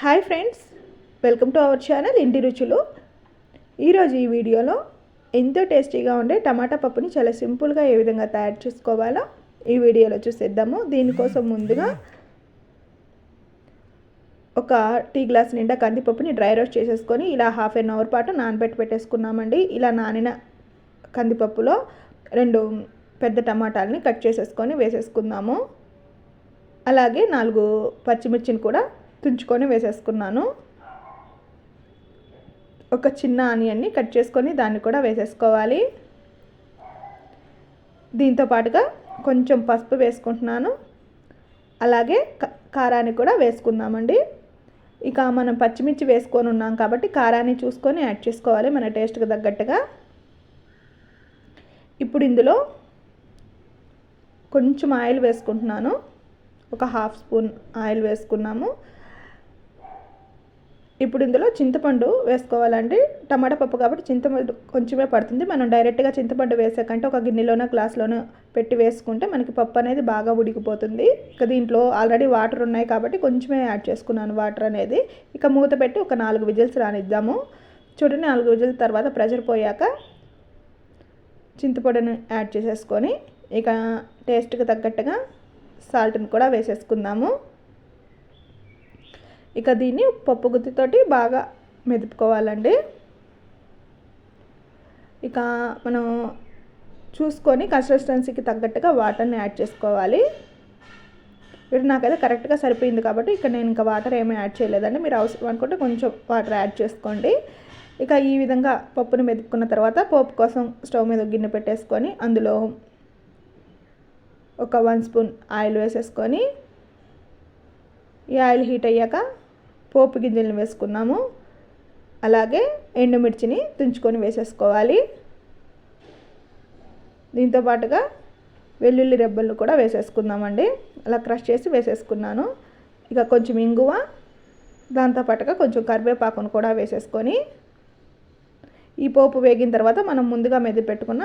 Hi friends, welcome to our channel ఇంటి రుచులు. ఈరోజు ఈ వీడియోలో ఎంతో టేస్టీగా ఉండే టమాటా పప్పుని చాలా సింపుల్గా ఏ విధంగా తయారు చేసుకోవాలో ఈ వీడియోలో చూసేద్దాము. దీనికోసం ముందుగా ఒక టీ గ్లాస్ నిండా కందిపప్పుని డ్రై రోస్ట్ చేసేసుకొని ఇలా హాఫ్ అన్ అవర్ పాటు పెట్టేసుకున్నామండి. ఇలా నానిన కందిపప్పులో 2 పెద్ద టమాటాలని కట్ చేసేసుకొని వేసేసుకుందాము. అలాగే 4 పచ్చిమిర్చిని కూడా తుంచుకొని వేసేసుకున్నాను. ఒక చిన్న ఆనియన్ని కట్ చేసుకొని దాన్ని కూడా వేసేసుకోవాలి. దీంతో పాటుగా కొంచెం పసుపు వేసుకుంటున్నాను. అలాగే కారాన్ని కూడా వేసుకుందామండి. ఇక మనం పచ్చిమిర్చి వేసుకొని ఉన్నాం కాబట్టి కారాన్ని చూసుకొని యాడ్ చేసుకోవాలి మన టేస్ట్కి తగ్గట్టుగా. ఇప్పుడు ఇందులో కొంచెం ఆయిల్ వేసుకుంటున్నాను. ఒక హాఫ్ స్పూన్ ఆయిల్ వేసుకున్నాము. ఇప్పుడు ఇందులో చింతపండు వేసుకోవాలండి. టమాటా పప్పు కాబట్టి చింతపండు కొంచెమే పడుతుంది. మనం డైరెక్ట్గా చింతపండు వేసాకంటే ఒక గిన్నెలోనో గ్లాస్లోనో పెట్టి వేసుకుంటే మనకి పప్పు అనేది బాగా ఉడికిపోతుంది. ఇక దీంట్లో ఆల్రెడీ వాటర్ ఉన్నాయి కాబట్టి కొంచెమే యాడ్ చేసుకున్నాను వాటర్ అనేది. ఇక మూత పెట్టి ఒక 4 విజిల్స్ రానిద్దాము. చూడండి, 4 విజిల్ తర్వాత ప్రెషర్ పోయాక చింతపండుని యాడ్ చేసేసుకొని ఇక టేస్ట్కి తగ్గట్టుగా సాల్ట్ని కూడా వేసేసుకుందాము. ఇక దీన్ని పప్పు గుత్తితోటి బాగా మెదుపుకోవాలండి. ఇక మనం చూసుకొని కన్సిస్టెన్సీకి తగ్గట్టుగా వాటర్ని యాడ్ చేసుకోవాలి. ఇప్పుడు నాకైతే కరెక్ట్గా సరిపోయింది కాబట్టి ఇక్కడ నేను ఇంకా వాటర్ ఏమీ యాడ్ చేయలేదండి. మీరు అవసరం అనుకుంటే కొంచెం వాటర్ యాడ్ చేసుకోండి. ఇక ఈ విధంగా పప్పుని మెదుపుకున్న తర్వాత పోపు కోసం స్టవ్ మీద గిన్నె పెట్టేసుకొని అందులో ఒక 1 స్పూన్ ఆయిల్ వేసేసుకొని ఈ ఆయిల్ హీట్ అయ్యాక పోపు గింజలను వేసుకున్నాము. అలాగే ఎండుమిర్చిని తుంచుకొని వేసేసుకోవాలి. దీంతో పాటుగా వెల్లుల్లి రెబ్బలు కూడా వేసేసుకుందామండి. అలా క్రష్ చేసి వేసేసుకున్నాను. ఇక కొంచెం ఇంగువ, దాంతోపాటుగా కొంచెం కరివేపాకును కూడా వేసేసుకొని ఈ పోపు వేగిన తర్వాత మనం ముందుగా మెదిపి పెట్టుకున్న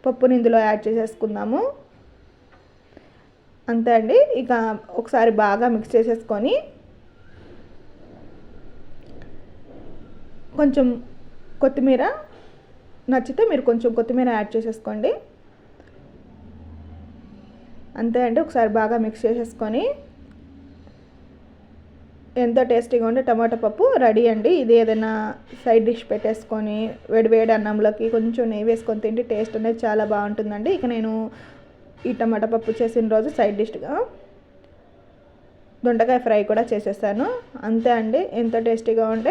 పప్పుని ఇందులో యాడ్ చేసేసుకుందాము. అంతే అండి. ఇక ఒకసారి బాగా మిక్స్ చేసేసుకొని కొంచెం కొత్తిమీర నచ్చితే మీరు కొంచెం కొత్తిమీర యాడ్ చేసేసుకోండి. అంతే అండి. ఒకసారి బాగా మిక్స్ చేసేసుకొని ఎంతో టేస్టీగా ఉండే టమాటా పప్పు రెడీ అండి. ఇది ఏదైనా సైడ్ డిష్ పెట్టేసుకొని వేడి అన్నంలోకి కొంచెం నెయ్యి వేసుకొని తింటే టేస్ట్ అనేది చాలా బాగుంటుందండి. ఇక నేను ఈ టమాటా పప్పు చేసిన రోజు సైడ్ డిష్గా దొండకాయ ఫ్రై కూడా చేసేసాను. అంతే అండి. ఎంతో టేస్టీగా ఉండే